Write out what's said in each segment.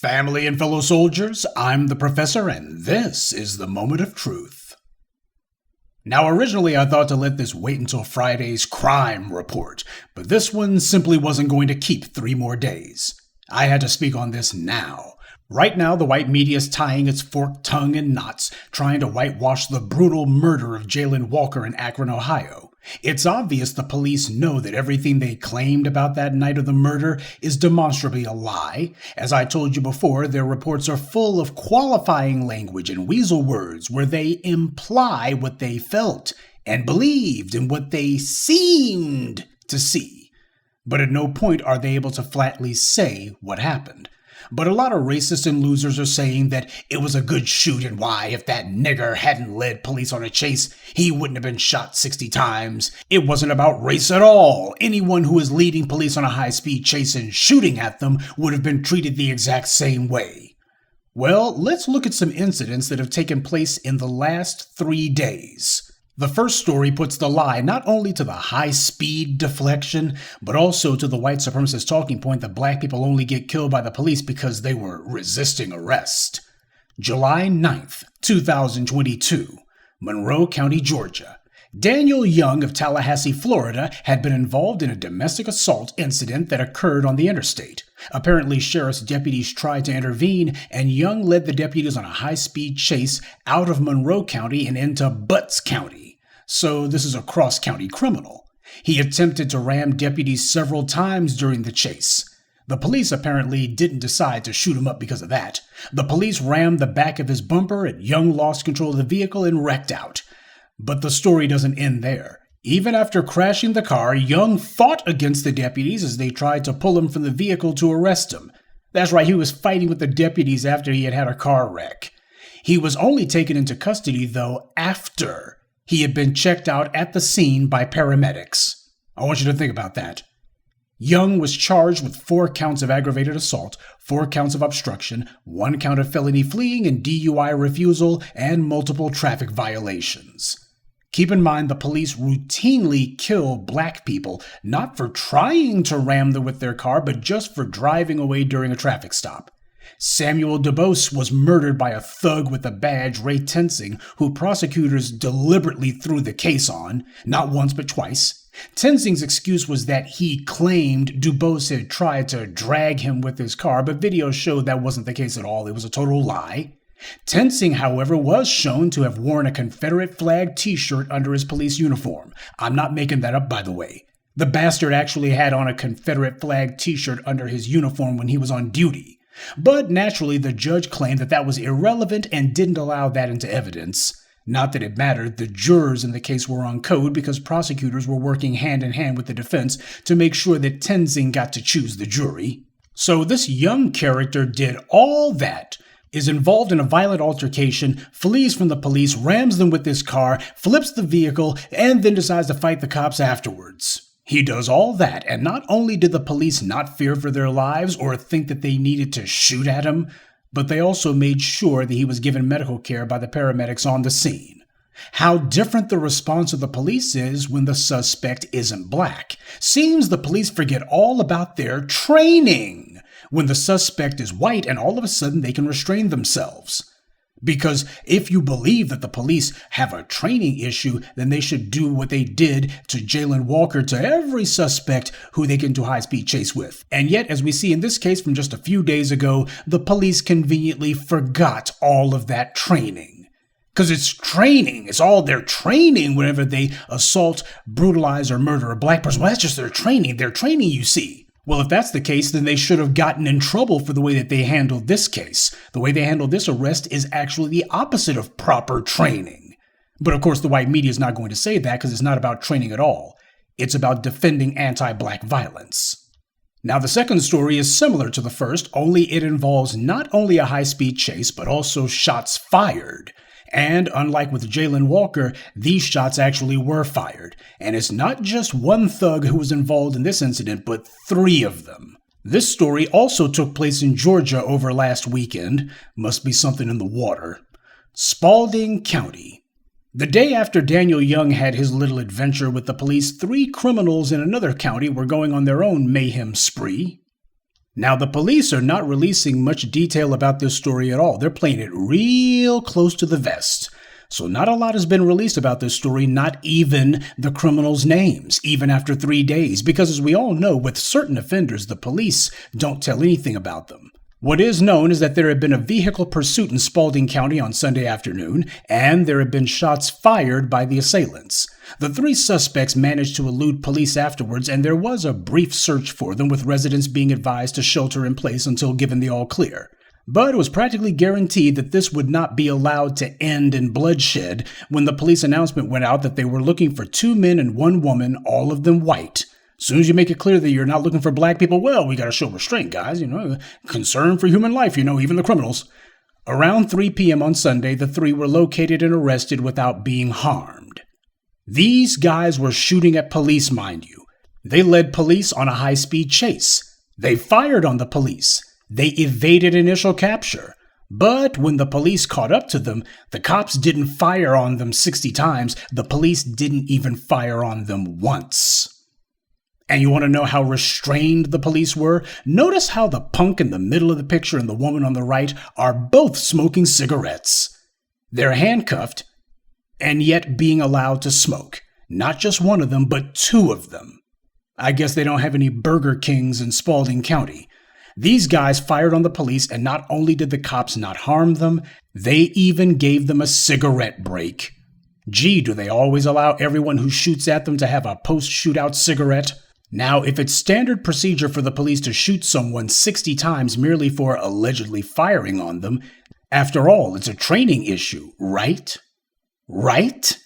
Family and fellow soldiers, I'm the Professor, and this is the Moment of Truth. Now, originally I thought to let this wait until Friday's crime report, but this one simply wasn't going to keep 3 more days. I had to speak on this now. Right now, the white media is tying its forked tongue in knots, trying to whitewash the brutal murder of Jayland Walker in Akron, Ohio. It's obvious the police know that everything they claimed about that night of the murder is demonstrably a lie. As I told you before, their reports are full of qualifying language and weasel words where they imply what they felt and believed and what they seemed to see. But at no point are they able to flatly say what happened. But a lot of racists and losers are saying that it was a good shoot and why, if that nigger hadn't led police on a chase, he wouldn't have been shot 60 times. It wasn't about race at all. Anyone who is leading police on a high-speed chase and shooting at them would have been treated the exact same way. Well, let's look at some incidents that have taken place in the last 3 days. The first story puts the lie not only to the high-speed deflection, but also to the white supremacist talking point that black people only get killed by the police because they were resisting arrest. July 9th, 2022, Monroe County, Georgia. Daniel Young of Tallahassee, Florida, had been involved in a domestic assault incident that occurred on the interstate. Apparently, sheriff's deputies tried to intervene, and Young led the deputies on a high-speed chase out of Monroe County and into Butts County. So this is a cross-county criminal. He attempted to ram deputies several times during the chase. The police apparently didn't decide to shoot him up because of that. The police rammed the back of his bumper, and Young lost control of the vehicle and wrecked out. But the story doesn't end there. Even after crashing the car, Young fought against the deputies as they tried to pull him from the vehicle to arrest him. That's right, he was fighting with the deputies after he had a car wreck. He was only taken into custody, though, after he had been checked out at the scene by paramedics. I want you to think about that. Young was charged with 4 counts of aggravated assault, 4 counts of obstruction, 1 count of felony fleeing and DUI refusal, and multiple traffic violations. Keep in mind the police routinely kill black people, not for trying to ram them with their car, but just for driving away during a traffic stop. Samuel DuBose was murdered by a thug with a badge, Ray Tensing, who prosecutors deliberately threw the case on, not once but twice. Tensing's excuse was that he claimed DuBose had tried to drag him with his car, but videos showed that wasn't the case at all. It was a total lie. Tensing, however, was shown to have worn a Confederate flag t-shirt under his police uniform. I'm not making that up, by the way. The bastard actually had on a Confederate flag t-shirt under his uniform when he was on duty. But naturally, the judge claimed that was irrelevant and didn't allow that into evidence. Not that it mattered, the jurors in the case were on code because prosecutors were working hand in hand with the defense to make sure that Tensing got to choose the jury. So this young character did all that, is involved in a violent altercation, flees from the police, rams them with his car, flips the vehicle, and then decides to fight the cops afterwards. He does all that, and not only did the police not fear for their lives or think that they needed to shoot at him, but they also made sure that he was given medical care by the paramedics on the scene. How different the response of the police is when the suspect isn't black. Seems the police forget all about their training when the suspect is white and all of a sudden they can restrain themselves. Because if you believe that the police have a training issue, then they should do what they did to Jayland Walker to every suspect who they get into a high-speed chase with. And yet, as we see in this case from just a few days ago, the police conveniently forgot all of that training. Because it's training. It's all their training whenever they assault, brutalize, or murder a black person. Well, that's just their training. Their training, you see. Well, if that's the case, then they should have gotten in trouble for the way that they handled this case. The way they handled this arrest is actually the opposite of proper training. But of course, the white media is not going to say that because it's not about training at all. It's about defending anti-black violence. Now, the second story is similar to the first, only it involves not only a high-speed chase, but also shots fired. And unlike with Jayland Walker, these shots actually were fired. And it's not just one thug who was involved in this incident, but 3 of them. This story also took place in Georgia over last weekend. Must be something in the water. Spalding County. The day after Daniel Young had his little adventure with the police, 3 criminals in another county were going on their own mayhem spree. Now, the police are not releasing much detail about this story at all. They're playing it real close to the vest. So not a lot has been released about this story, not even the criminals' names, even after 3 days, because as we all know, with certain offenders, the police don't tell anything about them. What is known is that there had been a vehicle pursuit in Spalding County on Sunday afternoon, and there had been shots fired by the assailants. The 3 suspects managed to elude police afterwards, and there was a brief search for them, with residents being advised to shelter in place until given the all clear. But it was practically guaranteed that this would not be allowed to end in bloodshed when the police announcement went out that they were looking for 2 men and 1 woman, all of them white. As soon as you make it clear that you're not looking for black people, well, we got to show restraint, guys, concern for human life, even the criminals. Around 3 p.m. on Sunday, the 3 were located and arrested without being harmed. These guys were shooting at police, mind you. They led police on a high-speed chase. They fired on the police. They evaded initial capture. But when the police caught up to them, the cops didn't fire on them 60 times. The police didn't even fire on them once. And you want to know how restrained the police were? Notice how the punk in the middle of the picture and the woman on the right are both smoking cigarettes. They're handcuffed and yet being allowed to smoke. Not just one of them, but 2 of them. I guess they don't have any Burger Kings in Spalding County. These guys fired on the police, and not only did the cops not harm them, they even gave them a cigarette break. Gee, do they always allow everyone who shoots at them to have a post-shootout cigarette? Now, if it's standard procedure for the police to shoot someone 60 times merely for allegedly firing on them, after all, it's a training issue, right? Right?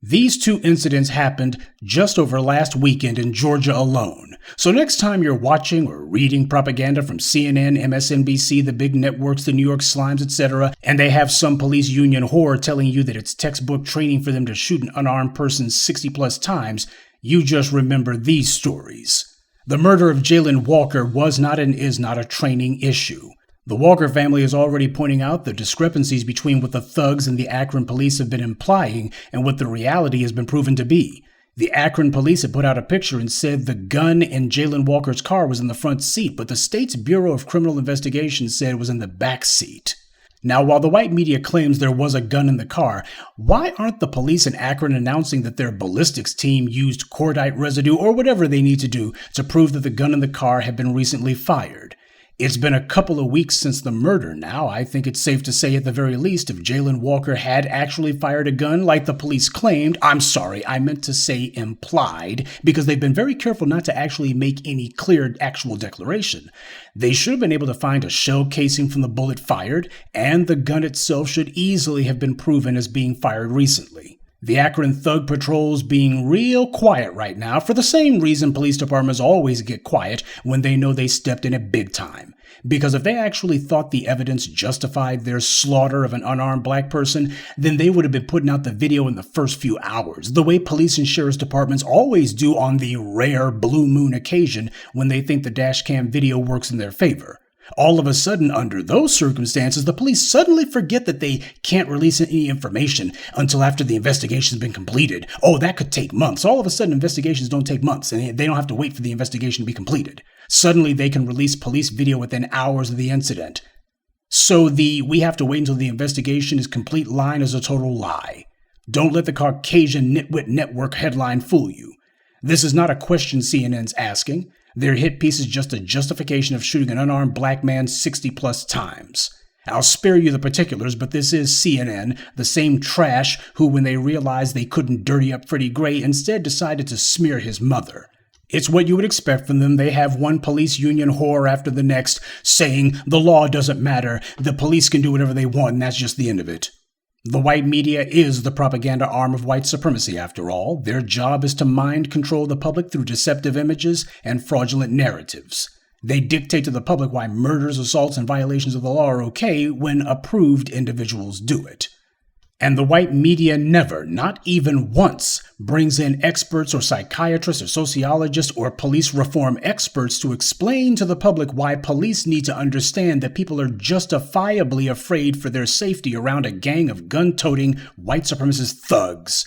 These 2 incidents happened just over last weekend in Georgia alone. So next time you're watching or reading propaganda from CNN, MSNBC, the big networks, the New York Slimes, etc., and they have some police union whore telling you that it's textbook training for them to shoot an unarmed person 60 plus times, you just remember these stories. The murder of Jayland Walker was not and is not a training issue. The Walker family is already pointing out the discrepancies between what the thugs and the Akron police have been implying and what the reality has been proven to be. The Akron police had put out a picture and said the gun in Jayland Walker's car was in the front seat, but the state's Bureau of Criminal Investigation said it was in the back seat. Now, while the white media claims there was a gun in the car, why aren't the police in Akron announcing that their ballistics team used cordite residue or whatever they need to do to prove that the gun in the car had been recently fired? It's been a couple of weeks since the murder now. I think it's safe to say at the very least if Jayland Walker had actually fired a gun like the police claimed, I'm sorry, I meant to say implied, because they've been very careful not to actually make any clear actual declaration. They should have been able to find a shell casing from the bullet fired, and the gun itself should easily have been proven as being fired recently. The Akron Thug Patrol's being real quiet right now for the same reason police departments always get quiet when they know they stepped in it big time. Because if they actually thought the evidence justified their slaughter of an unarmed black person, then they would have been putting out the video in the first few hours, the way police and sheriff's departments always do on the rare blue moon occasion when they think the dashcam video works in their favor. All of a sudden, under those circumstances, the police suddenly forget that they can't release any information until after the investigation's been completed. Oh, that could take months. All of a sudden, investigations don't take months, and they don't have to wait for the investigation to be completed. Suddenly, they can release police video within hours of the incident. So the "we have to wait until the investigation is complete" line is a total lie. Don't let the Caucasian Nitwit Network headline fool you. This is not a question CNN's asking. Their hit piece is just a justification of shooting an unarmed black man 60 plus times. I'll spare you the particulars, but this is CNN, the same trash who, when they realized they couldn't dirty up Freddie Gray, instead decided to smear his mother. It's what you would expect from them. They have one police union whore after the next saying the law doesn't matter, the police can do whatever they want, and that's just the end of it. The white media is the propaganda arm of white supremacy, after all. Their job is to mind control the public through deceptive images and fraudulent narratives. They dictate to the public why murders, assaults, and violations of the law are okay when approved individuals do it. And the white media never, not even once, brings in experts or psychiatrists or sociologists or police reform experts to explain to the public why police need to understand that people are justifiably afraid for their safety around a gang of gun-toting white supremacist thugs.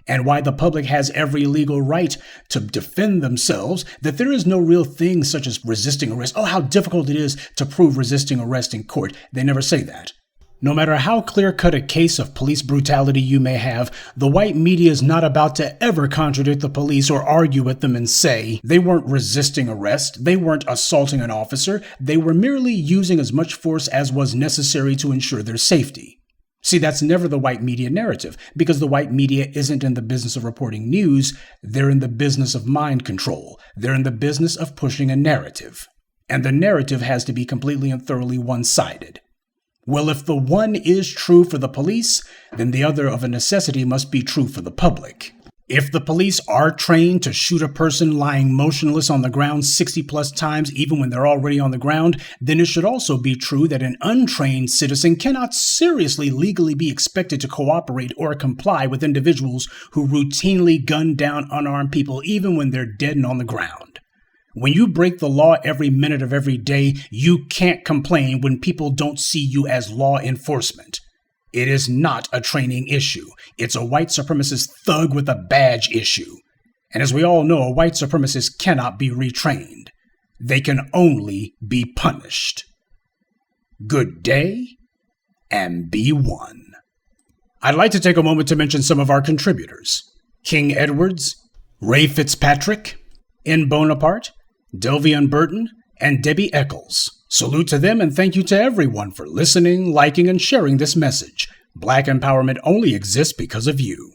and why the public has every legal right to defend themselves, that there is no real thing such as resisting arrest. Oh, how difficult it is to prove resisting arrest in court. They never say that. No matter how clear-cut a case of police brutality you may have, the white media is not about to ever contradict the police or argue with them and say they weren't resisting arrest, they weren't assaulting an officer, they were merely using as much force as was necessary to ensure their safety. See, that's never the white media narrative, because the white media isn't in the business of reporting news, they're in the business of mind control. They're in the business of pushing a narrative. And the narrative has to be completely and thoroughly one-sided. Well, if the one is true for the police, then the other of a necessity must be true for the public. If the police are trained to shoot a person lying motionless on the ground 60 plus times even when they're already on the ground, then it should also be true that an untrained citizen cannot seriously legally be expected to cooperate or comply with individuals who routinely gun down unarmed people even when they're dead and on the ground. When you break the law every minute of every day, you can't complain when people don't see you as law enforcement. It is not a training issue. It's a white supremacist thug with a badge issue. And as we all know, a white supremacist cannot be retrained. They can only be punished. Good day, and be one. I'd like to take a moment to mention some of our contributors. King Edwards, Ray Fitzpatrick, N. Bonaparte, Delvian Burton, and Debbie Eccles. Salute to them and thank you to everyone for listening, liking, and sharing this message. Black empowerment only exists because of you.